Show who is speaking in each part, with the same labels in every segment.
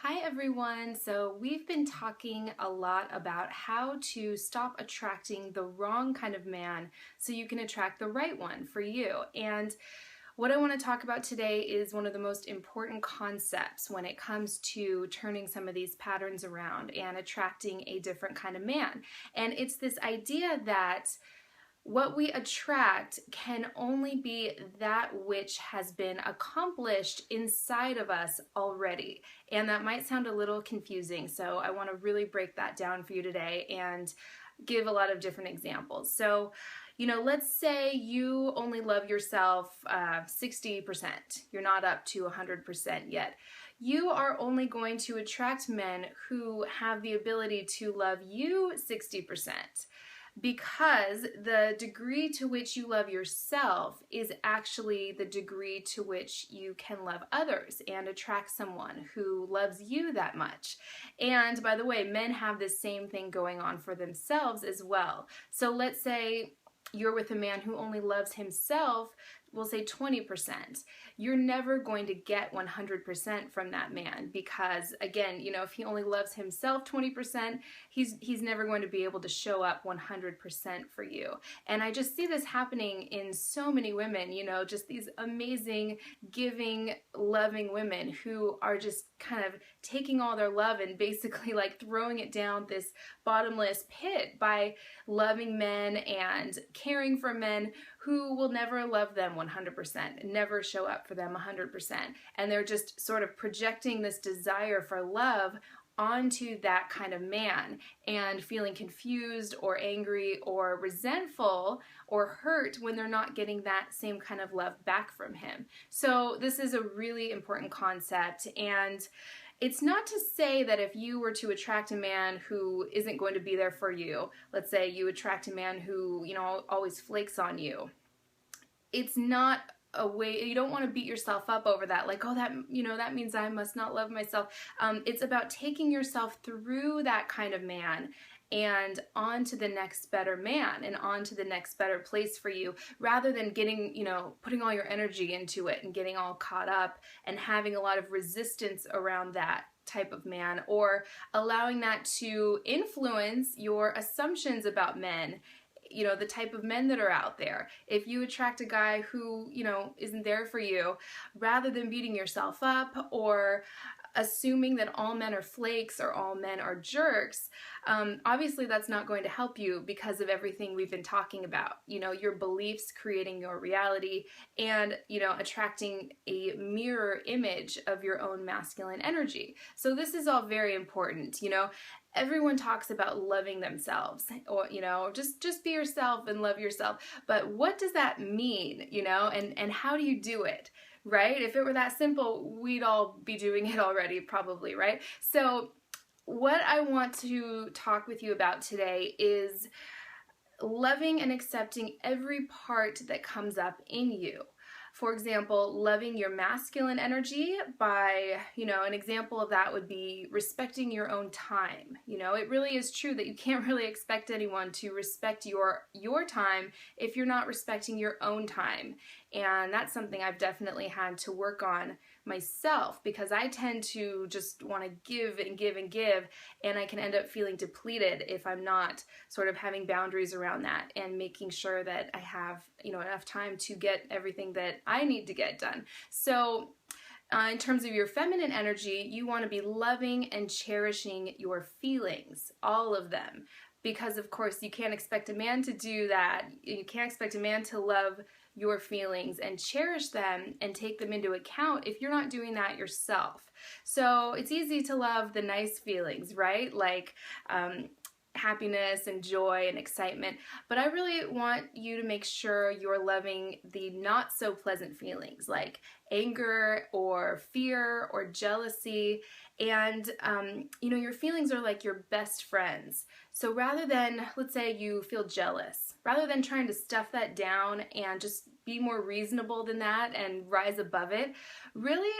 Speaker 1: Hi everyone. So we've been talking a lot about how to stop attracting the wrong kind of man so you can attract the right one for you. And what I want to talk about today is one of the most important concepts when it comes to turning some of these patterns around and attracting a different kind of man. And it's this idea that what we attract can only be that which has been accomplished inside of us already. And that might sound a little confusing, so I want to really break that down for you today and give a lot of different examples. So, let's say you only love yourself 60%. You're not up to 100% yet. You are only going to attract men who have the ability to love you 60%. Because the degree to which you love yourself is actually the degree to which you can love others and attract someone who loves you that much. And by the way, men have this same thing going on for themselves as well. So let's say you're with a man who only loves himself, we'll say 20%. You're never going to get 100% from that man because, again, if he only loves himself 20%, he's never going to be able to show up 100% for you. And I just see this happening in so many women, just these amazing, giving, loving women who are just kind of taking all their love and basically like throwing it down this bottomless pit by loving men and caring for men who will never love them 100%, never show up for them 100%. And they're just sort of projecting this desire for love onto that kind of man and feeling confused or angry or resentful or hurt when they're not getting that same kind of love back from him. So this is a really important concept, and it's not to say that if you were to attract a man who isn't going to be there for you, let's say you attract a man who, always flakes on you, it's not a way, you don't want to beat yourself up over that, like, oh, that means I must not love myself. It's about taking yourself through that kind of man and on to the next better man and on to the next better place for you, rather than getting, putting all your energy into it and getting all caught up and having a lot of resistance around that type of man, or allowing that to influence your assumptions about men, the type of men that are out there. If you attract a guy who, isn't there for you, rather than beating yourself up or assuming that all men are flakes or all men are jerks, obviously that's not going to help you because of everything we've been talking about. Your beliefs creating your reality and, attracting a mirror image of your own masculine energy. So this is all very important. Everyone talks about loving themselves, or just be yourself and love yourself. But what does that mean, and how do you do it? Right? If it were that simple, we'd all be doing it already, probably, right? So what I want to talk with you about today is loving and accepting every part that comes up in you. For example, loving your masculine energy by, an example of that would be respecting your own time. It really is true that you can't really expect anyone to respect your time if you're not respecting your own time. And that's something I've definitely had to work on myself, because I tend to just want to give and give and give, and I can end up feeling depleted if I'm not sort of having boundaries around that and making sure that I have, enough time to get everything that I need to get done. So in terms of your feminine energy, you want to be loving and cherishing your feelings, all of them, because of course you can't expect a man to do that. You can't expect a man to love your feelings and cherish them and take them into account if you're not doing that yourself. So it's easy to love the nice feelings, right? Like happiness and joy and excitement, but I really want you to make sure you're loving the not so pleasant feelings like anger or fear or jealousy. And your feelings are like your best friends. So rather than, let's say you feel jealous, rather than trying to stuff that down and just be more reasonable than that and rise above it, really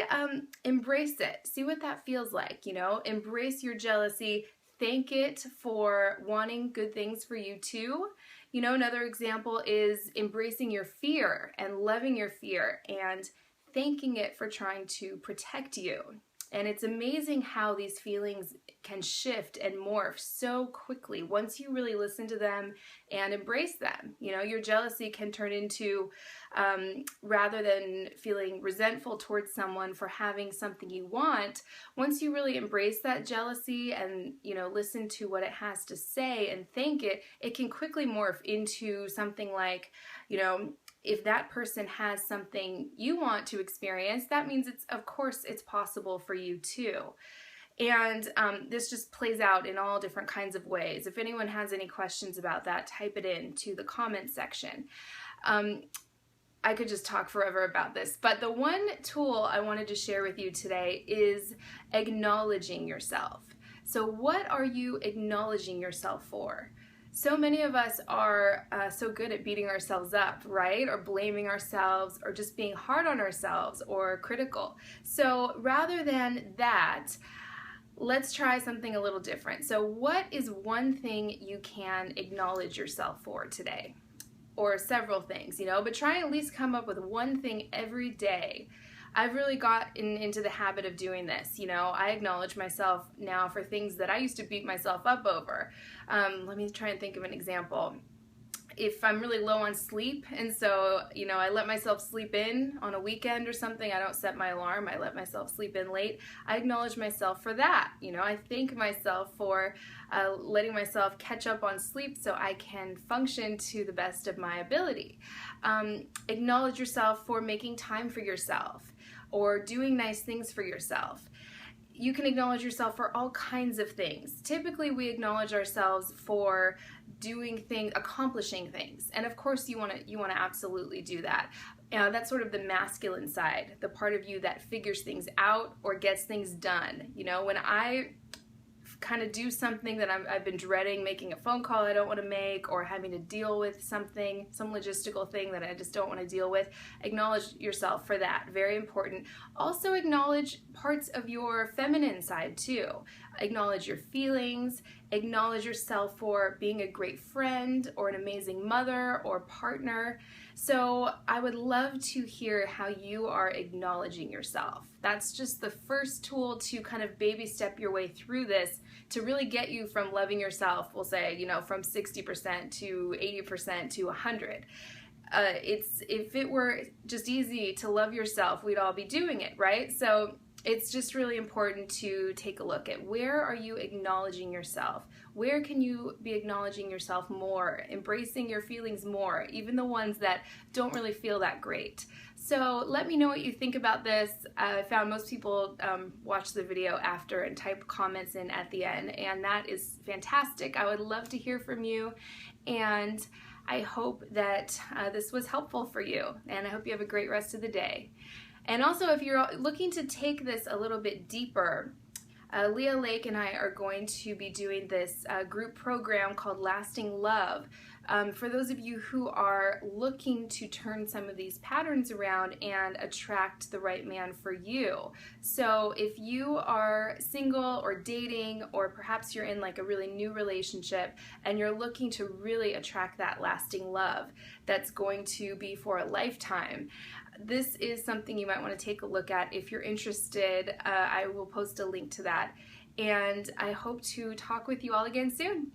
Speaker 1: embrace it. See what that feels like, embrace your jealousy. Thank it for wanting good things for you too. Another example is embracing your fear and loving your fear and thanking it for trying to protect you. And it's amazing how these feelings can shift and morph so quickly once you really listen to them and embrace them. You know, your jealousy can turn into, rather than feeling resentful towards someone for having something you want, once you really embrace that jealousy and, you know, listen to what it has to say and thank it, it can quickly morph into something like, you know, if that person has something you want to experience, that means it's, of course, it's possible for you too. And this just plays out in all different kinds of ways. If anyone has any questions about that, type it in to the comment section. I could just talk forever about this, but the one tool I wanted to share with you today is acknowledging yourself. So what are you acknowledging yourself for? So many of us are so good at beating ourselves up, right? Or blaming ourselves, or just being hard on ourselves or critical. So rather than that, let's try something a little different. So what is one thing you can acknowledge yourself for today? Or several things, you know, but try and at least come up with one thing every day. I've really gotten into the habit of doing this. You know, I acknowledge myself now for things that I used to beat myself up over. Let me try and think of an example. If I'm really low on sleep, and so, you know, I let myself sleep in on a weekend or something, I don't set my alarm, I let myself sleep in late, I acknowledge myself for that. You know, I thank myself for letting myself catch up on sleep so I can function to the best of my ability. Acknowledge yourself for making time for yourself or doing nice things for yourself. You can acknowledge yourself for all kinds of things. Typically, we acknowledge ourselves for doing things, accomplishing things, and of course, you want to absolutely do that. That's sort of the masculine side, the part of you that figures things out or gets things done. You know, when I kind of do something that I've been dreading, making a phone call I don't want to make, or having to deal with something, some logistical thing that I just don't want to deal with, acknowledge yourself for that. Very important. Also acknowledge parts of your feminine side too. Acknowledge your feelings, acknowledge yourself for being a great friend or an amazing mother or partner. So I would love to hear how you are acknowledging yourself. That's just the first tool to kind of baby step your way through this to really get you from loving yourself, we'll say, you know, from 60% to 80% to 100. If it were just easy to love yourself, we'd all be doing it, right? So it's just really important to take a look at where are you acknowledging yourself? Where can you be acknowledging yourself more, embracing your feelings more, even the ones that don't really feel that great? So let me know what you think about this. I found most people watch the video after and type comments in at the end, and that is fantastic. I would love to hear from you, and I hope that this was helpful for you, and I hope you have a great rest of the day. And also, if you're looking to take this a little bit deeper, Leah Lake and I are going to be doing this group program called Lasting Love. For those of you who are looking to turn some of these patterns around and attract the right man for you. So if you are single or dating, or perhaps you're in like a really new relationship and you're looking to really attract that lasting love that's going to be for a lifetime, this is something you might want to take a look at. If you're interested, I will post a link to that. And I hope to talk with you all again soon.